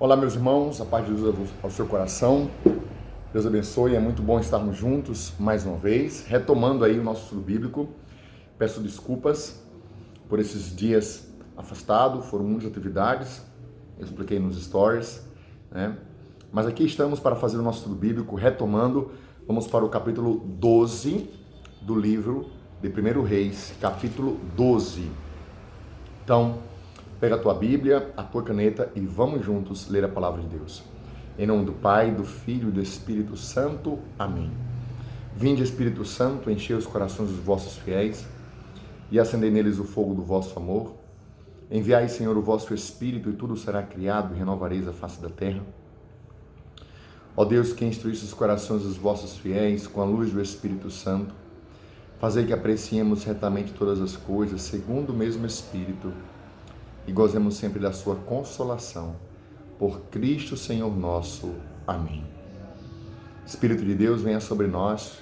Olá, meus irmãos, a paz de Deus ao seu coração. Deus abençoe, é muito bom estarmos juntos mais uma vez, retomando aí o nosso estudo bíblico. Peço desculpas por esses dias afastado, foram muitas atividades, eu expliquei nos stories, né? Mas aqui estamos para fazer o nosso estudo bíblico, retomando, vamos para o capítulo 12 do livro de 1 Reis, capítulo 12. Então, pega a tua Bíblia, a tua caneta e vamos juntos ler a palavra de Deus. Em nome do Pai, do Filho e do Espírito Santo. Amém. Vinde, Espírito Santo, enchei os corações dos vossos fiéis e acendei neles o fogo do vosso amor. Enviai, Senhor, o vosso Espírito e tudo será criado e renovareis a face da terra. Ó Deus, que instruísse os corações dos vossos fiéis com a luz do Espírito Santo, fazei que apreciemos retamente todas as coisas, segundo o mesmo Espírito, e gozemos sempre da sua consolação. Por Cristo, Senhor nosso. Amém. Espírito de Deus, venha sobre nós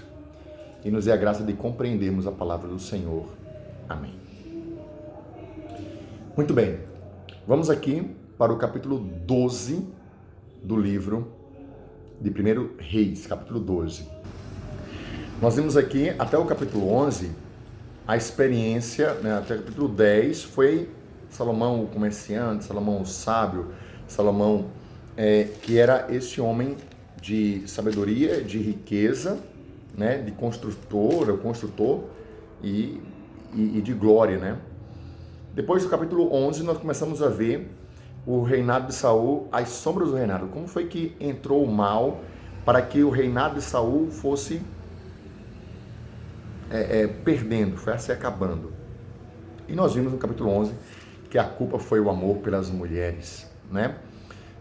e nos dê a graça de compreendermos a palavra do Senhor. Amém. Muito bem, vamos aqui para o capítulo 12 do livro de 1 Reis, capítulo 12. Nós vimos aqui até o capítulo 11, a experiência, né, até o capítulo 10 foi Salomão o comerciante, Salomão o sábio, Salomão que era este homem de sabedoria, de riqueza, né, de construtor e de glória, né? Depois do capítulo 11 nós começamos a ver o reinado de Saul, as sombras do reinado. Como foi que entrou o mal para que o reinado de Saul fosse perdendo, fosse acabando. E nós vimos no capítulo 11 que a culpa foi o amor pelas mulheres, né?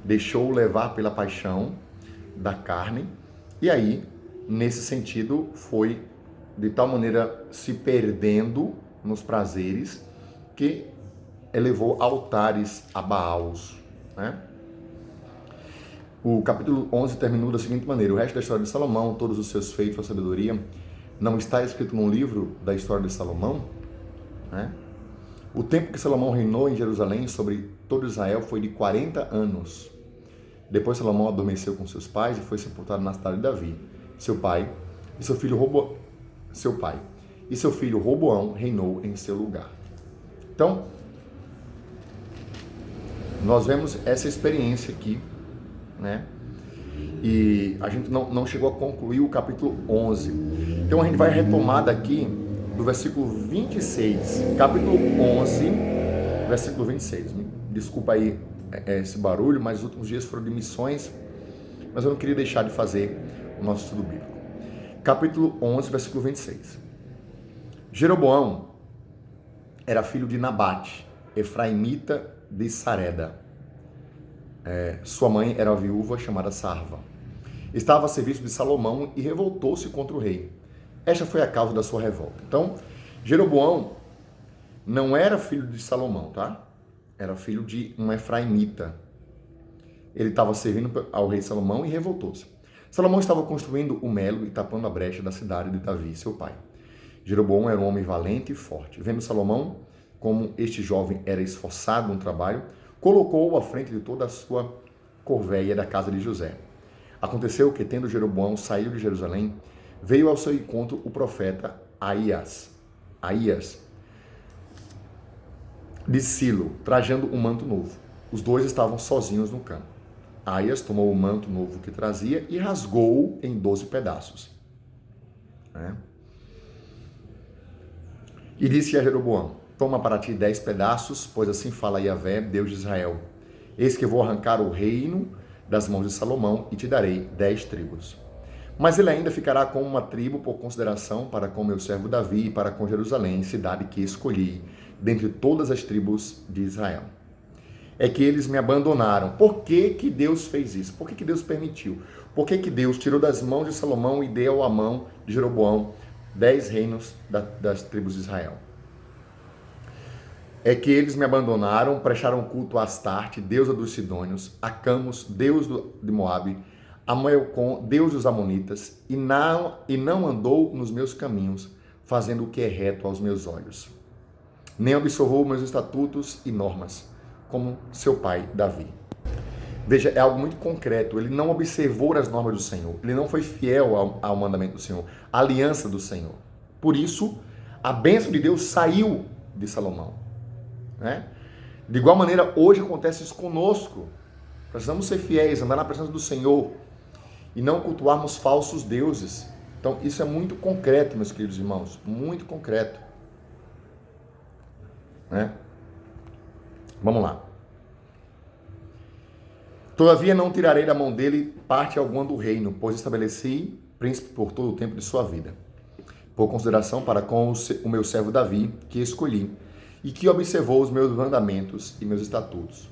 Deixou levar pela paixão da carne, e aí, nesse sentido, foi de tal maneira se perdendo nos prazeres que elevou altares a Baals, né? O capítulo 11 terminou da seguinte maneira: o resto da história de Salomão, todos os seus feitos, a sabedoria, não está escrito num livro da história de Salomão, né? O tempo que Salomão reinou em Jerusalém sobre todo Israel foi de 40 anos. Depois Salomão adormeceu com seus pais e foi sepultado na cidade de Davi, seu pai, e seu filho Roboão reinou em seu lugar. Então, nós vemos essa experiência aqui, né? E a gente não chegou a concluir o capítulo 11. Então a gente vai retomar daqui do versículo 26, capítulo 11, versículo 26. Desculpa aí esse barulho, mas os últimos dias foram de missões, mas eu não queria deixar de fazer o nosso estudo bíblico. Capítulo 11, versículo 26. Jeroboão era filho de Nabate, efraimita de Sareda. Sua mãe era uma viúva chamada Sarva. Estava a serviço de Salomão e revoltou-se contra o rei. Esta foi a causa da sua revolta. Então, Jeroboão não era filho de Salomão, tá? Era filho de um efraimita. Ele estava servindo ao rei Salomão e revoltou-se. Salomão estava construindo o melo e tapando a brecha da cidade de Davi, seu pai. Jeroboão era um homem valente e forte. Vendo Salomão como este jovem era esforçado no trabalho, colocou-o à frente de toda a sua corvéia da casa de José. Aconteceu que, tendo Jeroboão saído de Jerusalém, veio ao seu encontro o profeta Aías de Silo, trajando um manto novo. Os dois estavam sozinhos no campo. Aías tomou o manto novo que trazia e rasgou-o em 12 pedaços. E disse a Jeroboão: toma para ti 10 pedaços, pois assim fala Yahvé, Deus de Israel. Eis que vou arrancar o reino das mãos de Salomão e te darei 10 tribos. Mas ele ainda ficará com uma tribo por consideração para com meu servo Davi e para com Jerusalém, cidade que escolhi dentre todas as tribos de Israel. É que eles me abandonaram. Por que que Deus fez isso? Por que que Deus permitiu? Por que que Deus tirou das mãos de Salomão e deu à mão de Jeroboão 10 reinos das tribos de Israel? É que eles me abandonaram, prestaram culto a Astarte, deusa dos Sidônios, a Camus, deus de Moabe, a Melcom, deus dos Amonitas, e não andou nos meus caminhos, fazendo o que é reto aos meus olhos. Nem observou meus estatutos e normas, como seu pai Davi. Veja, é algo muito concreto. Ele não observou as normas do Senhor. Ele não foi fiel ao mandamento do Senhor, à aliança do Senhor. Por isso, a bênção de Deus saiu de Salomão, né? De igual maneira, hoje acontece isso conosco. Precisamos ser fiéis, andar na presença do Senhor e não cultuarmos falsos deuses. Então, isso é muito concreto, meus queridos irmãos, muito concreto, né? Vamos lá. Todavia não tirarei da mão dele parte alguma do reino, pois estabeleci príncipe por todo o tempo de sua vida, por consideração para com o meu servo Davi, que escolhi, e que observou os meus mandamentos e meus estatutos.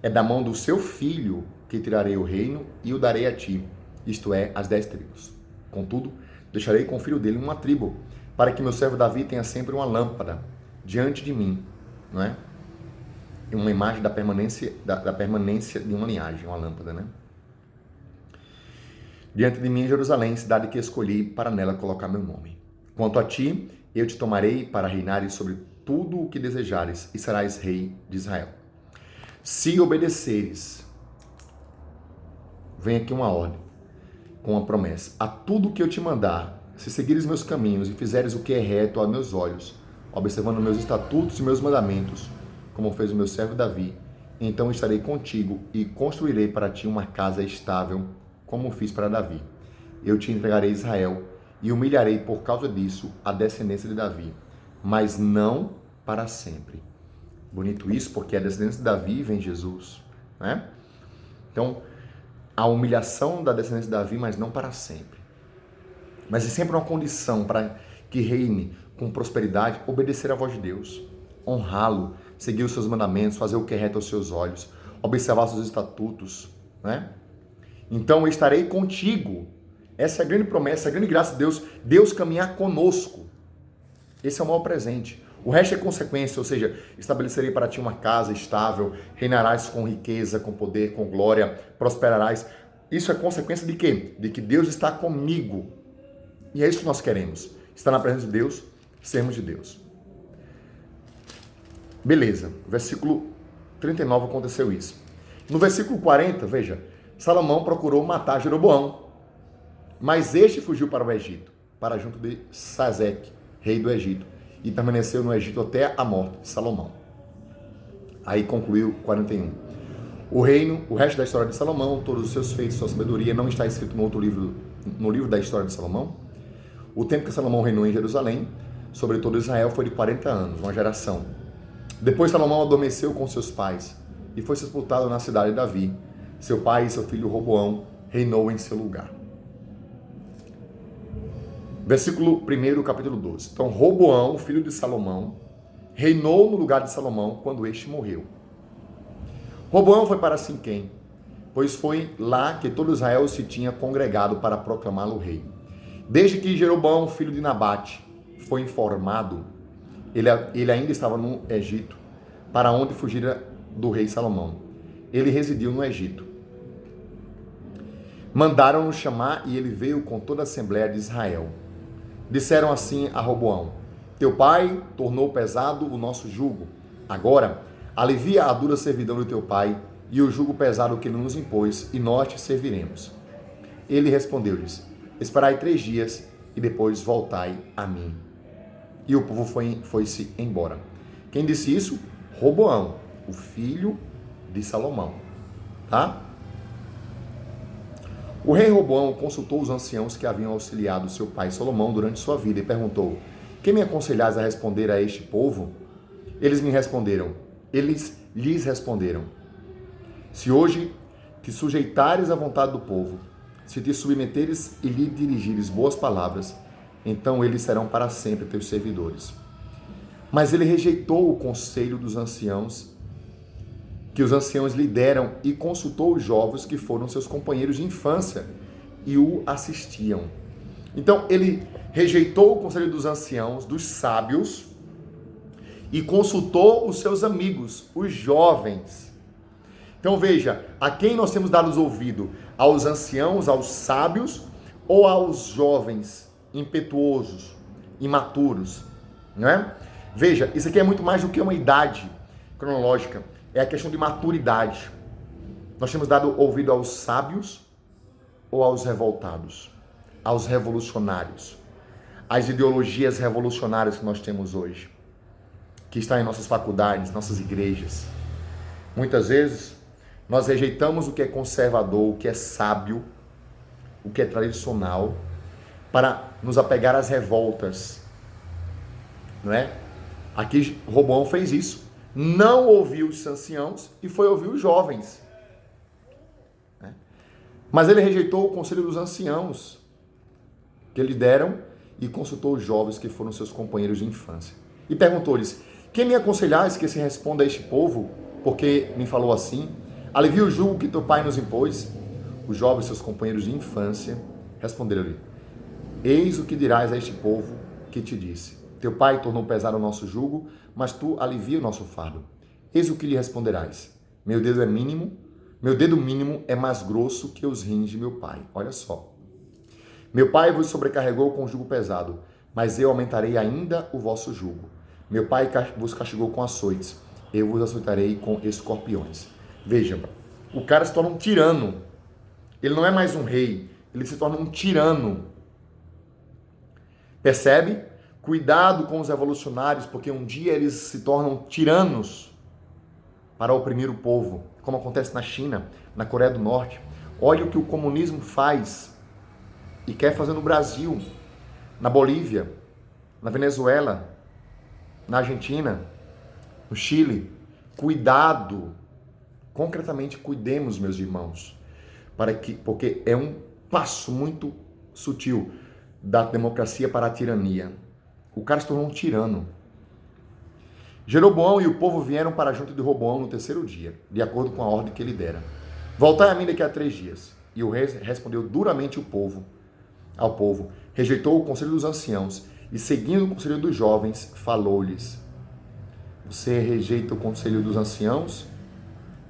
É da mão do seu filho que tirarei o reino e o darei a ti, isto é, as 10 tribos. Contudo, deixarei com o filho dele uma tribo, para que meu servo Davi tenha sempre uma lâmpada diante de mim, não é? Uma imagem da permanência, da permanência de uma linhagem, uma lâmpada, né? Diante de mim em Jerusalém, cidade que escolhi para nela colocar meu nome. Quanto a ti, eu te tomarei para reinares sobre tudo o que desejares e serás rei de Israel. Se obedeceres, vem aqui uma ordem, com uma promessa, a tudo que eu te mandar, se seguires meus caminhos e fizeres o que é reto aos meus olhos, observando meus estatutos e meus mandamentos, como fez o meu servo Davi, então estarei contigo e construirei para ti uma casa estável, como fiz para Davi. Eu te entregarei Israel e humilharei por causa disso a descendência de Davi, mas não para sempre. Bonito isso, porque a descendência de Davi vem Jesus, né? Então, a humilhação da descendência de Davi, mas não para sempre. Mas é sempre uma condição para que reine com prosperidade, obedecer à voz de Deus, honrá-lo, seguir os seus mandamentos, fazer o que é reto aos seus olhos, observar seus estatutos, né? Então eu estarei contigo. Essa é a grande promessa, a grande graça de Deus, Deus caminhar conosco. Esse é o maior presente. O resto é consequência, ou seja, estabelecerei para ti uma casa estável, reinarás com riqueza, com poder, com glória, prosperarás. Isso é consequência de quê? De que Deus está comigo. E é isso que nós queremos. Estar na presença de Deus, sermos de Deus. Beleza, versículo 39 aconteceu isso. No versículo 40, veja, Salomão procurou matar Jeroboão, mas este fugiu para o Egito, para junto de Sazeque, rei do Egito, e permaneceu no Egito até a morte de Salomão. Aí concluiu 41. O resto da história de Salomão, todos os seus feitos, sua sabedoria, não está escrito no outro livro, no livro da história de Salomão? O tempo que Salomão reinou em Jerusalém, sobre todo Israel, foi de 40 anos, uma geração. Depois Salomão adormeceu com seus pais e foi sepultado na cidade de Davi. Seu pai e seu filho Roboão reinou em seu lugar. Versículo 1, capítulo 12. Então Roboão, filho de Salomão, reinou no lugar de Salomão quando este morreu. Roboão foi para Siquém, pois foi lá que todo Israel se tinha congregado para proclamá-lo rei. Desde que Jeroboão, filho de Nabate, foi informado, ele ainda estava no Egito, para onde fugira do rei Salomão. Ele residiu no Egito. Mandaram-no chamar e ele veio com toda a Assembleia de Israel. Disseram assim a Roboão: teu pai tornou pesado o nosso jugo. Agora, alivia a dura servidão do teu pai e o jugo pesado que ele nos impôs, e nós te serviremos. Ele respondeu-lhes: esperai 3 dias e depois voltai a mim. E o povo foi-se embora. Quem disse isso? Roboão, o filho de Salomão. Tá? O rei Roboão consultou os anciãos que haviam auxiliado seu pai Salomão durante sua vida e perguntou: que me aconselhais a responder a este povo? Eles lhes responderam: se hoje te sujeitares à vontade do povo, se te submeteres e lhe dirigires boas palavras, então eles serão para sempre teus servidores. Mas ele rejeitou o conselho dos anciãos, que os anciãos lhe deram, e consultou os jovens que foram seus companheiros de infância e o assistiam. Então ele rejeitou o conselho dos anciãos, dos sábios, e consultou os seus amigos, os jovens. Então veja, a quem nós temos dado ouvido? Aos anciãos, aos sábios ou aos jovens impetuosos, imaturos, né? Veja, isso aqui é muito mais do que uma idade cronológica, é a questão de maturidade. Nós temos dado ouvido aos sábios ou aos revoltados, aos revolucionários, às ideologias revolucionárias que nós temos hoje, que está em nossas faculdades, nossas igrejas. Muitas vezes, nós rejeitamos o que é conservador, o que é sábio, o que é tradicional, para nos apegar às revoltas, não é? Aqui Roboão fez isso, não ouviu os anciãos e foi ouvir os jovens, né? Mas ele rejeitou o conselho dos anciãos que lhe deram e consultou os jovens que foram seus companheiros de infância e perguntou-lhes: quem me aconselhais que se responda a este povo, porque me falou assim? Alivia o jugo que teu pai nos impôs. Os jovens, seus companheiros de infância, responderam-lhe: eis o que dirás a este povo que te disse: teu pai tornou pesado o nosso jugo, mas tu alivia o nosso fardo. Eis o que lhe responderás: meu dedo mínimo é mais grosso que os rins de meu pai. Olha só. Meu pai vos sobrecarregou com o jugo pesado, mas eu aumentarei ainda o vosso jugo. Meu pai vos castigou com açoites, eu vos açoitarei com escorpiões. Veja, o cara se torna um tirano. Ele não é mais um rei, ele se torna um tirano. Percebe? Cuidado com os revolucionários, porque um dia eles se tornam tiranos para oprimir o povo, como acontece na China, na Coreia do Norte. Olha o que o comunismo faz e quer fazer no Brasil, na Bolívia, na Venezuela, na Argentina, no Chile. Cuidado, concretamente cuidemos, meus irmãos, porque é um passo muito sutil da democracia para a tirania. O cara se tornou um tirano. Jeroboão e o povo vieram para junto de Roboão no terceiro dia, de acordo com a ordem que ele dera. Voltai a mim daqui a 3 dias. E o rei respondeu duramente ao povo, rejeitou o conselho dos anciãos e, seguindo o conselho dos jovens, falou-lhes: você rejeita o conselho dos anciãos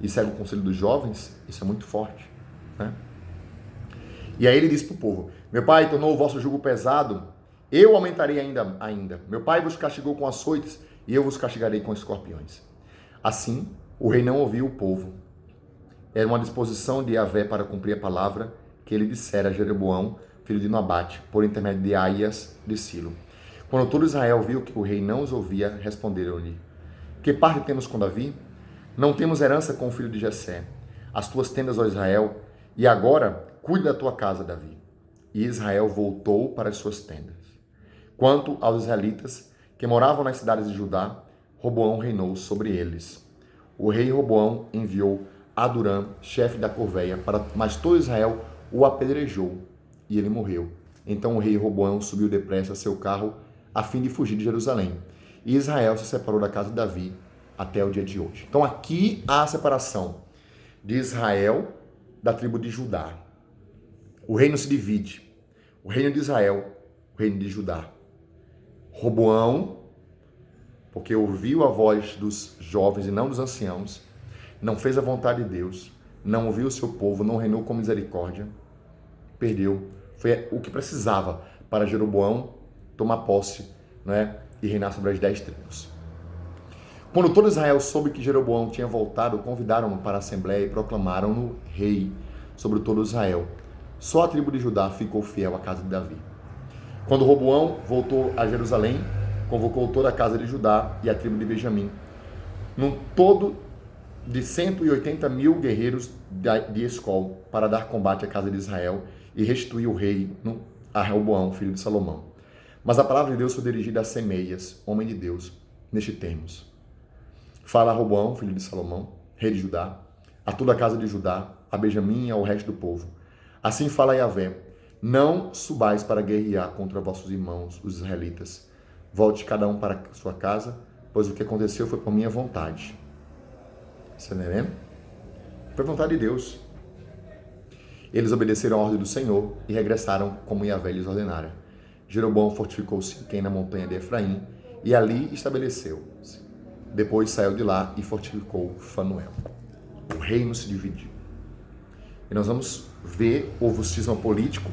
e segue o conselho dos jovens? Isso é muito forte, né? E aí ele disse para o povo: meu pai tornou o vosso jugo pesado, eu aumentarei ainda. Meu pai vos castigou com açoites e eu vos castigarei com escorpiões. Assim, o rei não ouviu o povo. Era uma disposição de Yahvé para cumprir a palavra que ele dissera a Jeroboão, filho de Nabate, por intermédio de Aias de Silo. Quando todo Israel viu que o rei não os ouvia, responderam-lhe: que parte temos com Davi? Não temos herança com o filho de Jessé. As tuas tendas, ó Israel, e agora cuida da tua casa, Davi. E Israel voltou para as suas tendas. Quanto aos israelitas que moravam nas cidades de Judá, Roboão reinou sobre eles. O rei Roboão enviou Adurã, chefe da corveia, mas todo Israel o apedrejou e ele morreu. Então o rei Roboão subiu depressa a seu carro a fim de fugir de Jerusalém. E Israel se separou da casa de Davi até o dia de hoje. Então aqui há a separação de Israel da tribo de Judá. O reino se divide. O reino de Israel, o reino de Judá. Roboão, porque ouviu a voz dos jovens e não dos anciãos, não fez a vontade de Deus, não ouviu o seu povo, não reinou com misericórdia, perdeu. Foi o que precisava para Jeroboão tomar posse, né, e reinar sobre as 10 tribos. Quando todo Israel soube que Jeroboão tinha voltado, convidaram-no para a assembleia e proclamaram-no rei sobre todo Israel. Só a tribo de Judá ficou fiel à casa de Davi. Quando Roboão voltou a Jerusalém, convocou toda a casa de Judá e a tribo de Benjamim, num todo de 180.000 guerreiros de Escol, para dar combate à casa de Israel e restituir o rei a Roboão, filho de Salomão. Mas a palavra de Deus foi dirigida a Semeias, homem de Deus, neste termos: fala a Roboão, filho de Salomão, rei de Judá, a toda a casa de Judá, a Benjamim e ao resto do povo. Assim fala Yahvé: não subais para guerrear contra vossos irmãos, os israelitas. Volte cada um para sua casa, pois o que aconteceu foi por minha vontade. Você não é vendo? Foi vontade de Deus. Eles obedeceram a ordem do Senhor e regressaram como Yahvé lhes ordenara. Jeroboão fortificou Siquém na montanha de Efraim e ali estabeleceu-se. Depois saiu de lá e fortificou Fanuel. O reino se dividiu. E nós vamos ver, houve o cisma político,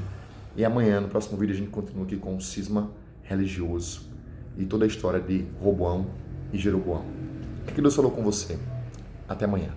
e amanhã, no próximo vídeo, a gente continua aqui com o cisma religioso e toda a história de Roboão e Jeroboão. O que Deus falou com você? Até amanhã.